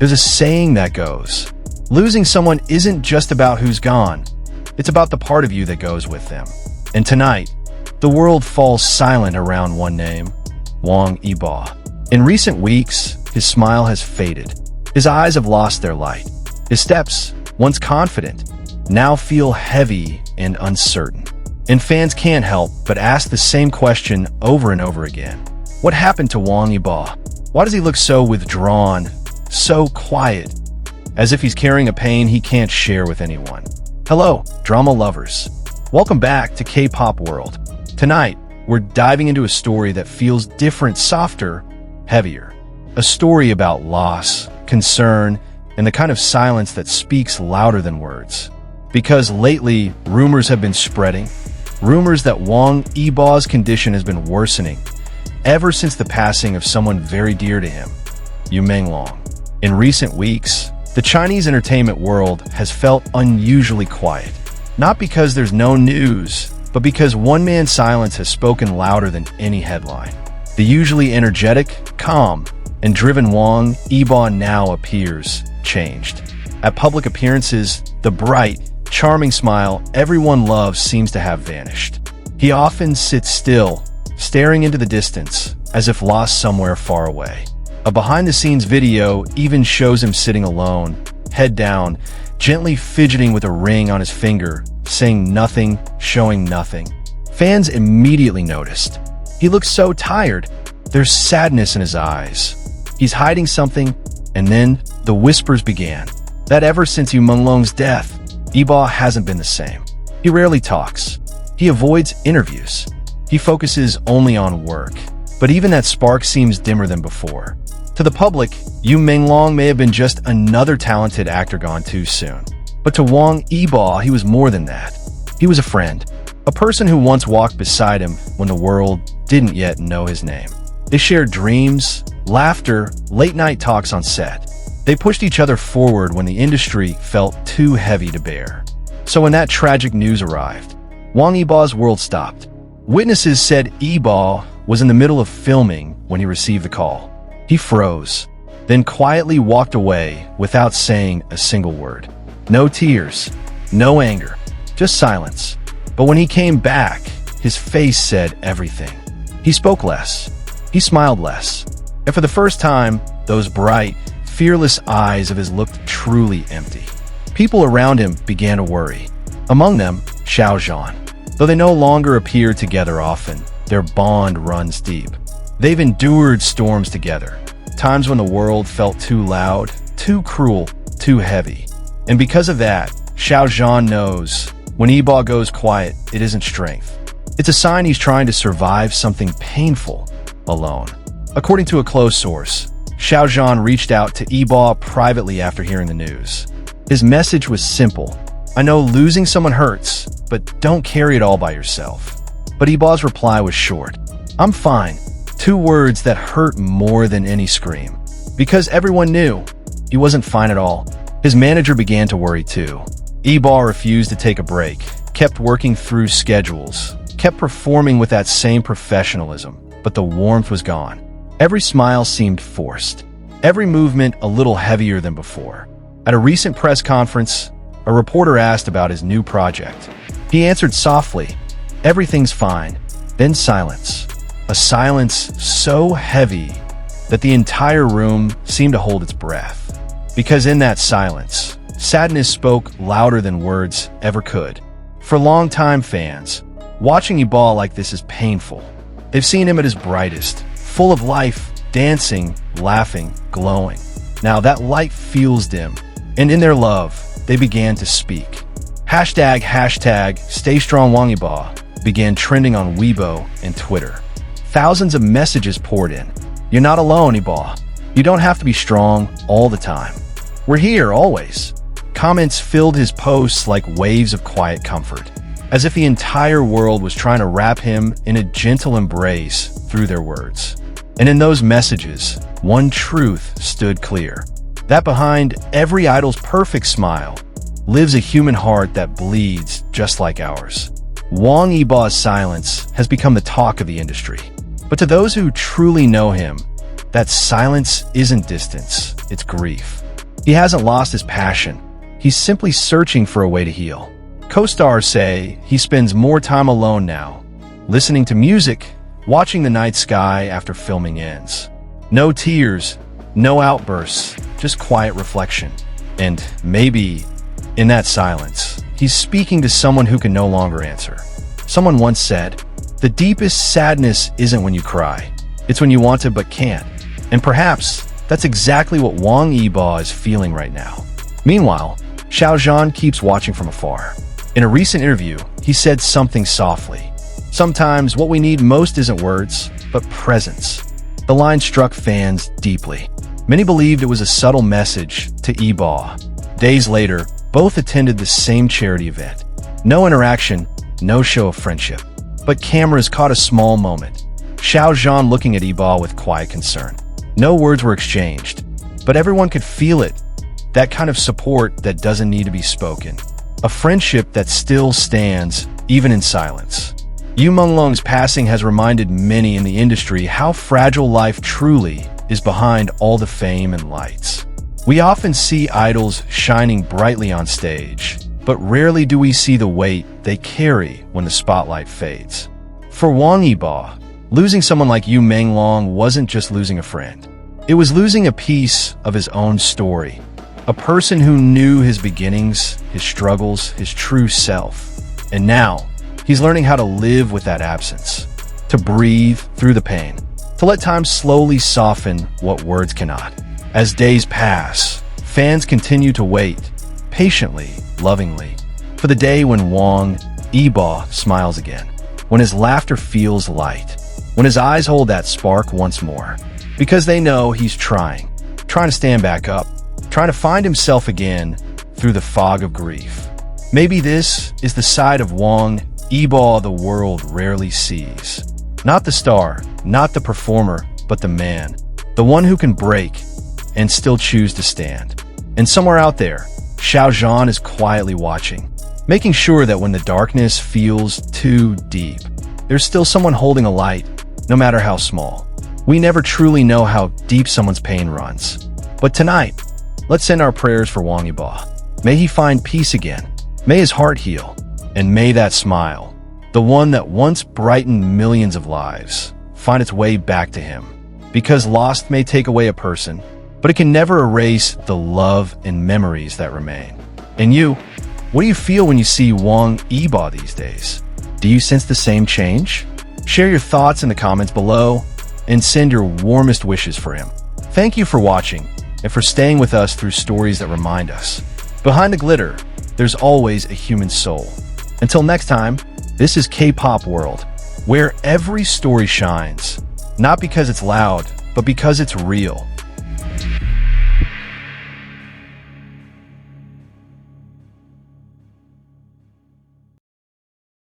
There's a saying that goes, losing someone isn't just about who's gone, it's about the part of you that goes with them. And tonight, the world falls silent around one name, Wang Yibo. In recent weeks, his smile has faded. His eyes have lost their light. His steps, once confident, now feel heavy and uncertain. And fans can't help but ask the same question over and over again. What happened to Wang Yibo? Why does he look so withdrawn, so quiet, as if he's carrying a pain he can't share with anyone? Hello, drama lovers. Welcome back to K-Pop World. Tonight, we're diving into a story that feels different, softer, heavier. A story about loss, concern, and the kind of silence that speaks louder than words. Because lately, rumors have been spreading. Rumors that Wang Yibo's condition has been worsening ever since the passing of someone very dear to him, Yu Menglong. In recent weeks, the Chinese entertainment world has felt unusually quiet. Not because there's no news, but because one man's silence has spoken louder than any headline. The usually energetic, calm, and driven Wang Yibo now appears changed. At public appearances, the bright, charming smile everyone loves seems to have vanished. He often sits still, staring into the distance, as if lost somewhere far away. A behind-the-scenes video even shows him sitting alone, head down, gently fidgeting with a ring on his finger, saying nothing, showing nothing. Fans immediately noticed. He looks so tired. There's sadness in his eyes. He's hiding something, and then the whispers began. That ever since Yu Menglong's death, Yibo hasn't been the same. He rarely talks. He avoids interviews. He focuses only on work. But even that spark seems dimmer than before. To the public, Yu Menglong may have been just another talented actor gone too soon. But to Wang Yibo, he was more than that. He was a friend. A person who once walked beside him when the world didn't yet know his name. They shared dreams, laughter, late-night talks on set. They pushed each other forward when the industry felt too heavy to bear. So when that tragic news arrived, Wang Yibo's world stopped. Witnesses said Yibo was in the middle of filming when he received the call. He froze, then quietly walked away without saying a single word. No tears, no anger, just silence. But when he came back, his face said everything. He spoke less. He smiled less. And for the first time, those bright, fearless eyes of his looked truly empty. People around him began to worry. Among them, Xiao Zhan. Though they no longer appear together often, their bond runs deep. They've endured storms together, times when the world felt too loud, too cruel, too heavy. And because of that, Xiao Zhan knows when Yibo goes quiet, it isn't strength. It's a sign he's trying to survive something painful alone. According to a close source, Xiao Zhan reached out to Yibo privately after hearing the news. His message was simple. I know losing someone hurts, but don't carry it all by yourself. But Yibo's reply was short. I'm fine. 2 words that hurt more than any scream. Because everyone knew he wasn't fine at all. His manager began to worry too. Yibo refused to take a break, kept working through schedules, kept performing with that same professionalism, but the warmth was gone. Every smile seemed forced. Every movement a little heavier than before. At a recent press conference, a reporter asked about his new project. He answered softly, "Everything's fine." Then silence. A silence so heavy that the entire room seemed to hold its breath. Because in that silence, sadness spoke louder than words ever could. For longtime fans, watching Yibo like this is painful. They've seen him at his brightest, full of life, dancing, laughing, glowing. Now that light feels dim, and in their love, they began to speak. Hashtag Stay Strong Wang Yibo began trending on Weibo and Twitter. Thousands of messages poured in. You're not alone, Yibo. You don't have to be strong all the time. We're here, always. Comments filled his posts like waves of quiet comfort, as if the entire world was trying to wrap him in a gentle embrace through their words. And in those messages, one truth stood clear. That behind every idol's perfect smile lives a human heart that bleeds just like ours. Wang Yibo's silence has become the talk of the industry. But to those who truly know him, that silence isn't distance, it's grief. He hasn't lost his passion. He's simply searching for a way to heal. Co-stars say he spends more time alone now, listening to music, watching the night sky after filming ends. No tears, no outbursts, just quiet reflection. And maybe, in that silence, he's speaking to someone who can no longer answer. Someone once said, "The deepest sadness isn't when you cry. It's when you want to but can't." And perhaps that's exactly what Wang Yibo is feeling right now. Meanwhile, Xiao Zhan keeps watching from afar. In a recent interview, he said something softly. "Sometimes what we need most isn't words, but presence." The line struck fans deeply. Many believed it was a subtle message to Yibo. Days later, both attended the same charity event. No interaction, no show of friendship. But cameras caught a small moment. Xiao Zhan looking at Yibo with quiet concern. No words were exchanged, but everyone could feel it. That kind of support that doesn't need to be spoken. A friendship that still stands, even in silence. Yu Menglong's passing has reminded many in the industry how fragile life truly is behind all the fame and lights. We often see idols shining brightly on stage, but rarely do we see the weight they carry when the spotlight fades. For Wang Yibo, losing someone like Yu Menglong wasn't just losing a friend. It was losing a piece of his own story. A person who knew his beginnings, his struggles, his true self. And now, he's learning how to live with that absence. To breathe through the pain. To let time slowly soften what words cannot. As days pass, fans continue to wait, patiently, lovingly, for the day when Wang Yibo smiles again. When his laughter feels light. When his eyes hold that spark once more. Because they know he's trying to stand back up, trying to find himself again through the fog of grief. Maybe this is the side of Wang Yibo the world rarely sees. Not the star, not the performer, but the man. The one who can break and still choose to stand. And somewhere out there, Xiao Zhan is quietly watching, making sure that when the darkness feels too deep, there's still someone holding a light, no matter how small. We never truly know how deep someone's pain runs. But tonight, let's send our prayers for Wang Yibo. May he find peace again. May his heart heal. And may that smile, the one that once brightened millions of lives, find its way back to him. Because lost may take away a person, but it can never erase the love and memories that remain. And you, what do you feel when you see Wang Yibo these days? Do you sense the same change? Share your thoughts in the comments below and send your warmest wishes for him. Thank you for watching and for staying with us through stories that remind us. Behind the glitter, there's always a human soul. Until next time, this is K-Pop World, where every story shines, not because it's loud, but because it's real.